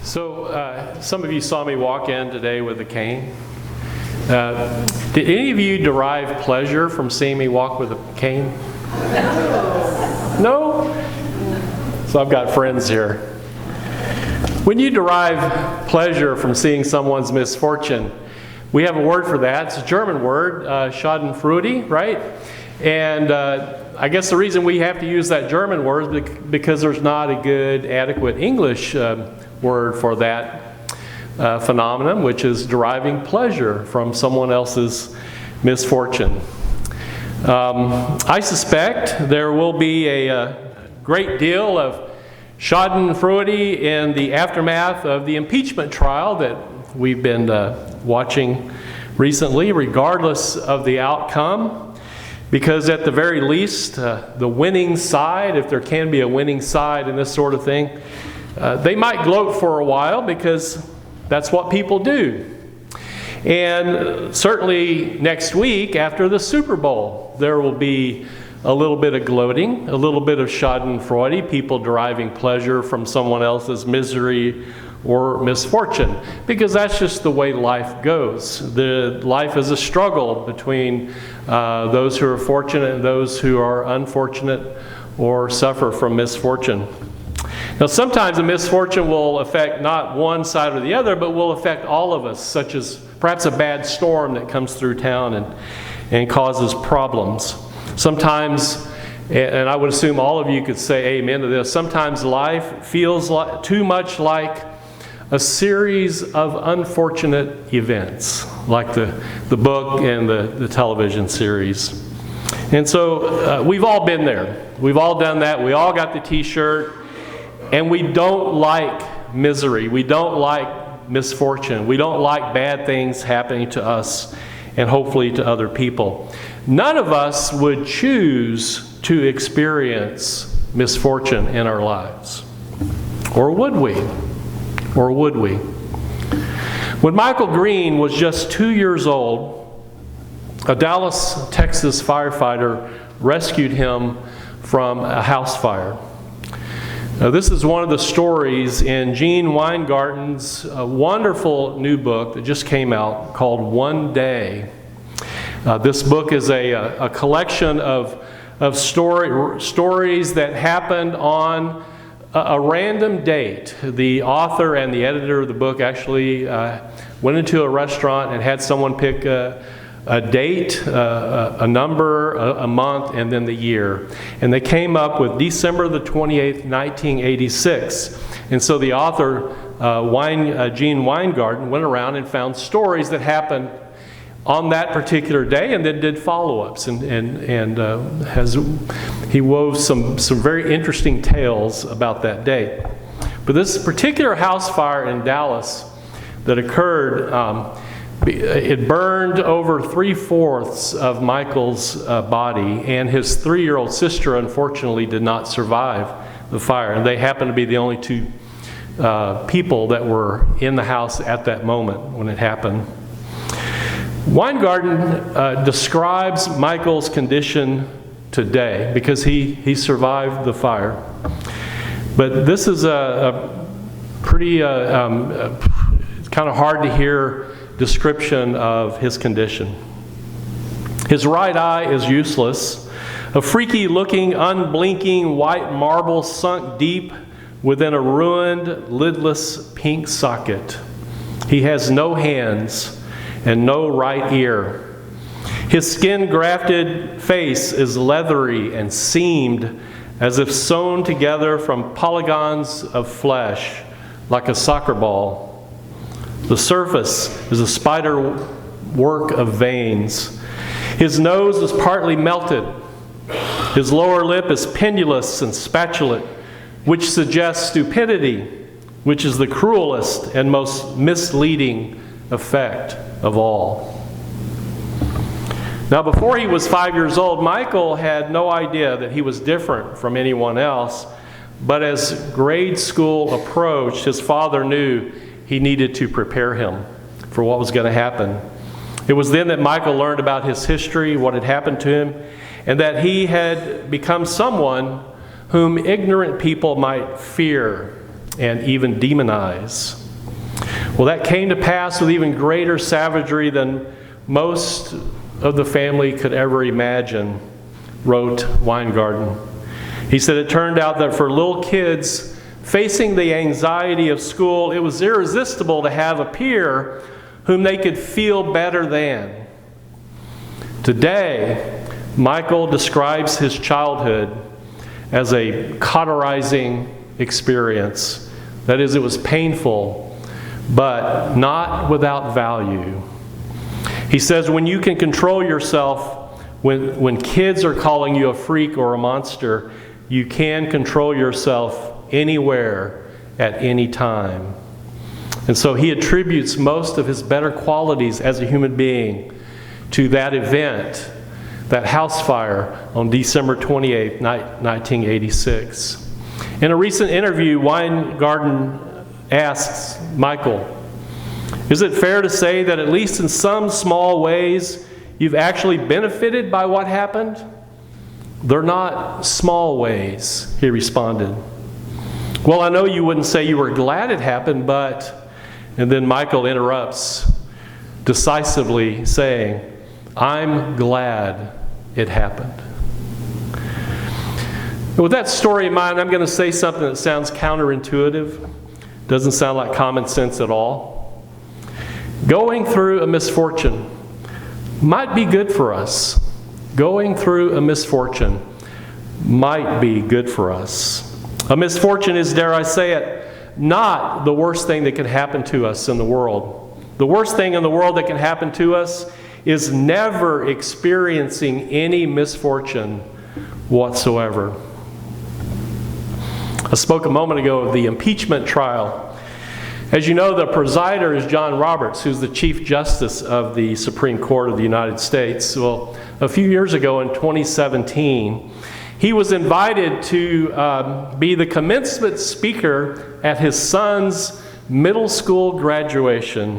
Some of you saw me walk in today with a cane. Did any of you derive pleasure from seeing me walk with a cane? No? So I've got friends here. When you derive pleasure from seeing someone's misfortune, we have a word for that. It's a German word, Schadenfreude, right? And I guess the reason we have to use that German word is because there's not a good, adequate English word for that phenomenon, which is deriving pleasure from someone else's misfortune. I suspect there will be a great deal of Schadenfreude in the aftermath of the impeachment trial that we've been watching recently, regardless of the outcome, because at the very least, the winning side, if there can be a winning side in this sort of thing, they might gloat for a while because that's what people do. And certainly next week after the Super Bowl, there will be a little bit of gloating, a little bit of Schadenfreude, people deriving pleasure from someone else's misery or misfortune, because that's just the way life goes. Life is a struggle between those who are fortunate and those who are unfortunate or suffer from misfortune. Now, sometimes a misfortune will affect not one side or the other, but will affect all of us, such as perhaps a bad storm that comes through town and causes problems. Sometimes, and I would assume all of you could say amen to this, sometimes life feels too much like a series of unfortunate events, like the book and the television series. And so we've all been there. We've all done that. We all got the t-shirt. And we don't like misery. We don't like misfortune. We don't like bad things happening to us and hopefully to other people. None of us would choose to experience misfortune in our lives. Or would we? Or would we? When Michael Green was just 2 years old, a Dallas, Texas firefighter rescued him from a house fire. Now, this is one of the stories in Gene Weingarten's wonderful new book that just came out called One Day. This book is a collection of stories that happened on a random date. The author and the editor of the book actually went into a restaurant and had someone pick a date, a number, a month, and then the year. And they came up with December the 28th, 1986. And so the author, Gene Weingarten, went around and found stories that happened on that particular day and then did follow-ups. He wove some very interesting tales about that day. But this particular house fire in Dallas that occurred, it burned over 3/4 of Michael's body, and his 3-year-old sister unfortunately did not survive the fire. And they happened to be the only two people that were in the house at that moment when it happened. Weingarten describes Michael's condition today because he survived the fire. But this is a pretty kind of hard to hear description of his condition. His right eye is useless, a freaky looking, unblinking white marble sunk deep within a ruined, lidless pink socket. He has no hands and no right ear. His skin-grafted face is leathery and seamed as if sewn together from polygons of flesh, like a soccer ball. The surface is a spider work of veins. His nose is partly melted. His lower lip is pendulous and spatulate, which suggests stupidity, which is the cruelest and most misleading effect of all. Now, before he was 5 years old, Michael had no idea that he was different from anyone else, but as grade school approached, his father knew he needed to prepare him for what was going to happen. It was then that Michael learned about his history, what had happened to him, and that he had become someone whom ignorant people might fear and even demonize. Well, that came to pass with even greater savagery than most of the family could ever imagine, wrote Weingarten. He said it turned out that for little kids facing the anxiety of school, it was irresistible to have a peer whom they could feel better than. Today, Michael describes his childhood as a cauterizing experience. That is, it was painful, but not without value. He says when you can control yourself, when kids are calling you a freak or a monster, you can control yourself anywhere at any time. And so he attributes most of his better qualities as a human being to that event, that house fire on December 28, 1986. In a recent interview, Weingarten asks Michael, is it fair to say that at least in some small ways you've actually benefited by what happened? They're not small ways, he responded. Well, I know you wouldn't say you were glad it happened, but... And then Michael interrupts, decisively saying, I'm glad it happened. And with that story in mind, I'm going to say something that sounds counterintuitive, doesn't sound like common sense at all. Going through a misfortune might be good for us. Going through a misfortune might be good for us. A misfortune is, dare I say it, not the worst thing that can happen to us in the world. The worst thing in the world that can happen to us is never experiencing any misfortune whatsoever. I spoke a moment ago of the impeachment trial. As you know, the presider is John Roberts, who's the Chief Justice of the Supreme Court of the United States. Well, a few years ago in 2017, he was invited to be the commencement speaker at his son's middle school graduation,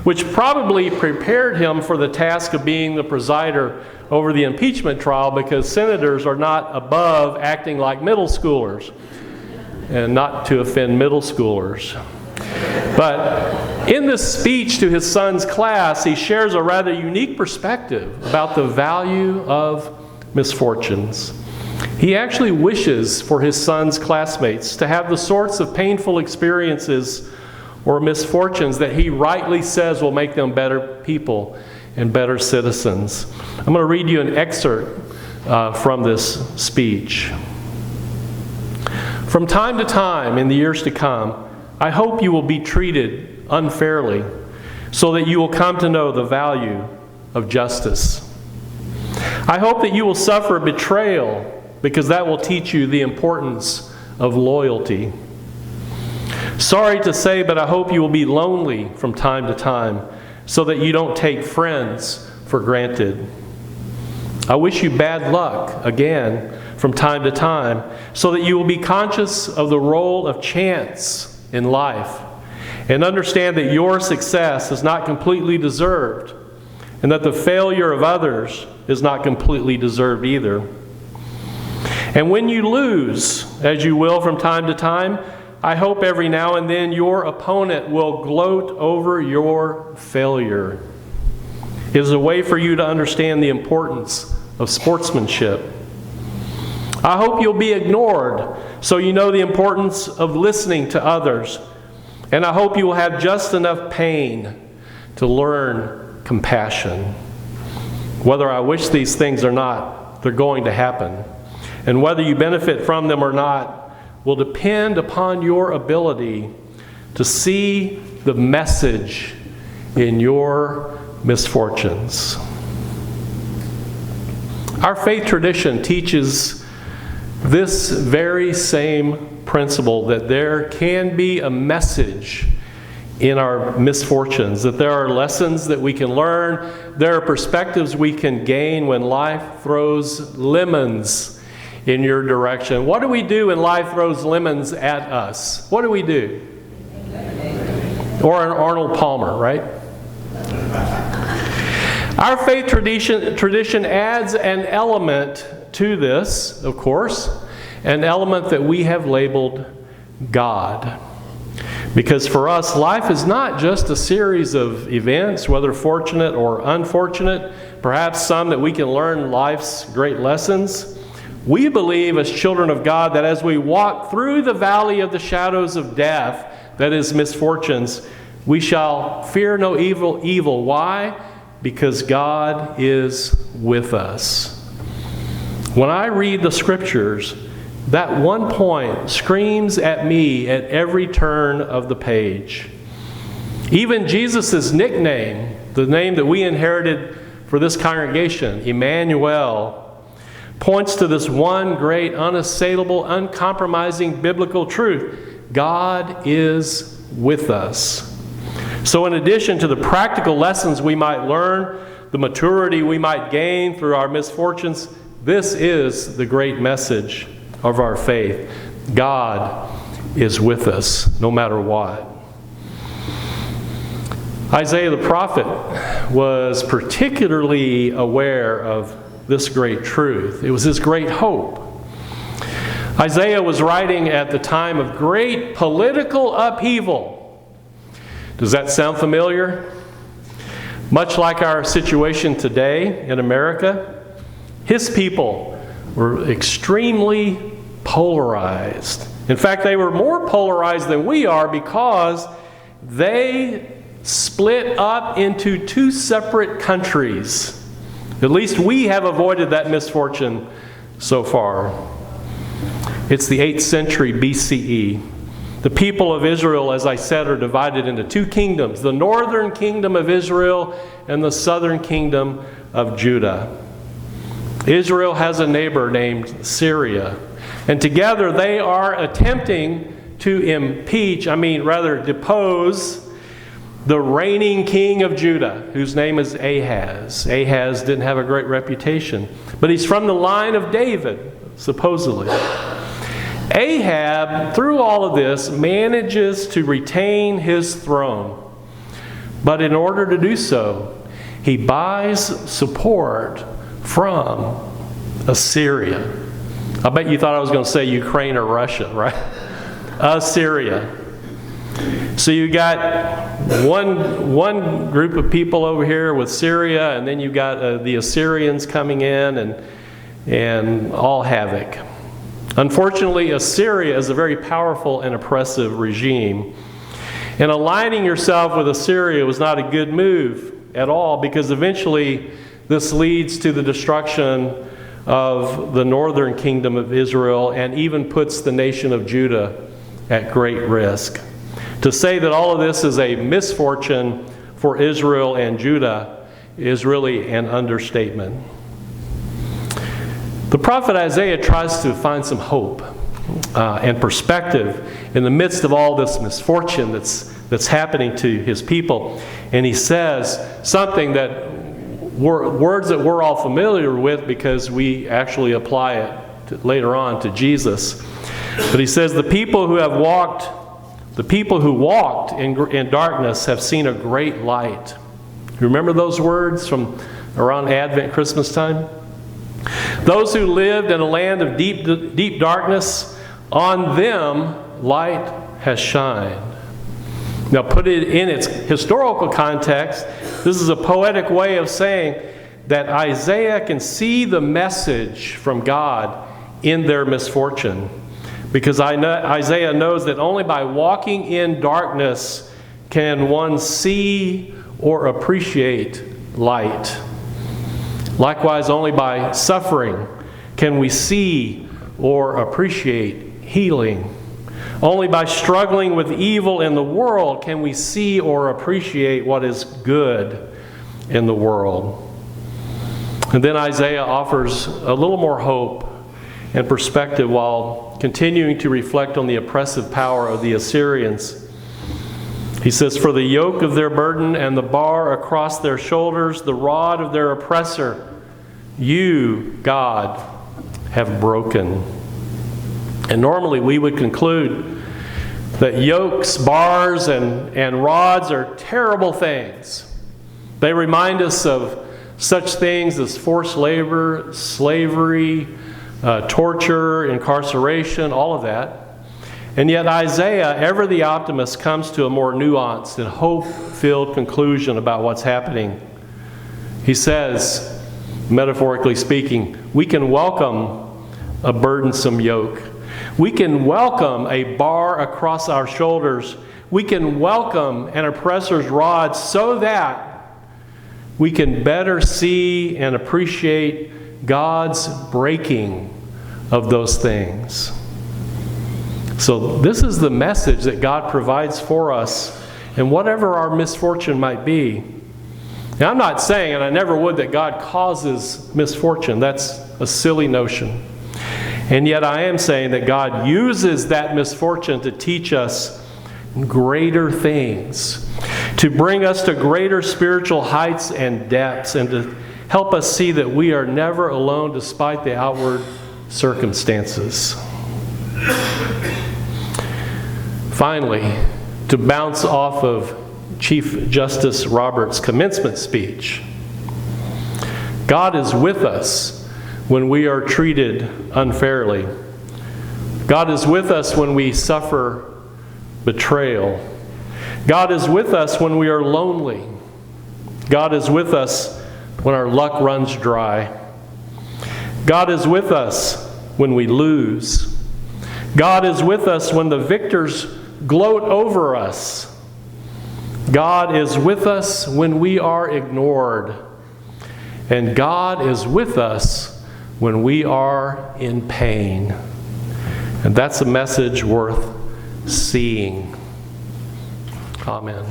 which probably prepared him for the task of being the presider over the impeachment trial, because senators are not above acting like middle schoolers, and not to offend middle schoolers. But in this speech to his son's class, he shares a rather unique perspective about the value of misfortunes. He actually wishes for his son's classmates to have the sorts of painful experiences or misfortunes that he rightly says will make them better people and better citizens. I'm going to read you an excerpt from this speech. From time to time in the years to come, I hope you will be treated unfairly so that you will come to know the value of justice. I hope that you will suffer betrayal because that will teach you the importance of loyalty. Sorry to say, but I hope you will be lonely from time to time so that you don't take friends for granted. I wish you bad luck again from time to time so that you will be conscious of the role of chance in life and understand that your success is not completely deserved and that the failure of others is not completely deserved either. And when you lose, as you will from time to time, I hope every now and then your opponent will gloat over your failure. It is a way for you to understand the importance of sportsmanship. I hope you'll be ignored so you know the importance of listening to others. And I hope you will have just enough pain to learn compassion. Whether I wish these things or not, they're going to happen. And whether you benefit from them or not will depend upon your ability to see the message in your misfortunes. Our faith tradition teaches this very same principle, that there can be a message in our misfortunes, that there are lessons that we can learn, there are perspectives we can gain when life throws lemons in your direction. What do we do when life throws lemons at us? What do we do? Or an Arnold Palmer, right? Our faith tradition adds an element to this, of course, an element that we have labeled God. Because for us, life is not just a series of events, whether fortunate or unfortunate, perhaps some that we can learn life's great lessons. We believe as children of God that as we walk through the valley of the shadows of death, that is misfortunes, we shall fear no evil. Why? Because God is with us. When I read the Scriptures, that one point screams at me at every turn of the page. Even Jesus' nickname, the name that we inherited for this congregation, Immanuel, points to this one great, unassailable, uncompromising biblical truth. God is with us. So in addition to the practical lessons we might learn, the maturity we might gain through our misfortunes, this is the great message of our faith. God is with us no matter what. Isaiah the prophet was particularly aware of this great truth. It was his great hope. Isaiah was writing at the time of great political upheaval. Does that sound familiar? Much like our situation today in America, his people were extremely polarized. In fact, they were more polarized than we are because they split up into two separate countries. At least we have avoided that misfortune so far. It's the 8th century BCE. The people of Israel, as I said, are divided into two kingdoms, the northern kingdom of Israel and the southern kingdom of Judah. Israel has a neighbor named Syria, and together they are attempting to depose the reigning king of Judah, whose name is Ahaz. Ahaz didn't have a great reputation, but he's from the line of David, supposedly. Ahab, through all of this, manages to retain his throne. But in order to do so, he buys support from Assyria. I bet you thought I was going to say Ukraine or Russia, right? Assyria. So you got one group of people over here with Syria, and then you got the Assyrians coming in and all havoc. Unfortunately, Assyria is a very powerful and oppressive regime. And aligning yourself with Assyria was not a good move at all, because eventually this leads to the destruction of the northern kingdom of Israel and even puts the nation of Judah at great risk. To say that all of this is a misfortune for Israel and Judah is really an understatement. The prophet Isaiah tries to find some hope and perspective in the midst of all this misfortune that's happening to his people. And he says something that words that we're all familiar with because we actually apply it later on to Jesus. But he says, the people who walked in darkness have seen a great light. You remember those words from around Advent, Christmas time? Those who lived in a land of deep darkness, on them light has shined. Now put it in its historical context, this is a poetic way of saying that Isaiah can see the message from God in their misfortune. Because Isaiah knows that only by walking in darkness can one see or appreciate light. Likewise, only by suffering can we see or appreciate healing. Only by struggling with evil in the world can we see or appreciate what is good in the world. And then Isaiah offers a little more hope and perspective while continuing to reflect on the oppressive power of the Assyrians. He says, for the yoke of their burden and the bar across their shoulders, the rod of their oppressor, you, God, have broken. And normally we would conclude that yokes, bars, and rods are terrible things. They remind us of such things as forced labor, slavery, torture, incarceration, all of that. And yet Isaiah, ever the optimist, comes to a more nuanced and hope-filled conclusion about what's happening. He says, metaphorically speaking, we can welcome a burdensome yoke. We can welcome a bar across our shoulders. We can welcome an oppressor's rod so that we can better see and appreciate God's breaking of those things. So this is the message that God provides for us, and whatever our misfortune might be. Now, I'm not saying, and I never would, that God causes misfortune. That's a silly notion. And yet I am saying that God uses that misfortune to teach us greater things, to bring us to greater spiritual heights and depths, and to help us see that we are never alone despite the outward circumstances. Finally, to bounce off of Chief Justice Roberts' commencement speech, God is with us when we are treated unfairly. God is with us when we suffer betrayal. God is with us when we are lonely. God is with us when our luck runs dry. God is with us when we lose. God is with us when the victors gloat over us. God is with us when we are ignored. And God is with us when we are in pain. And that's a message worth seeing. Amen.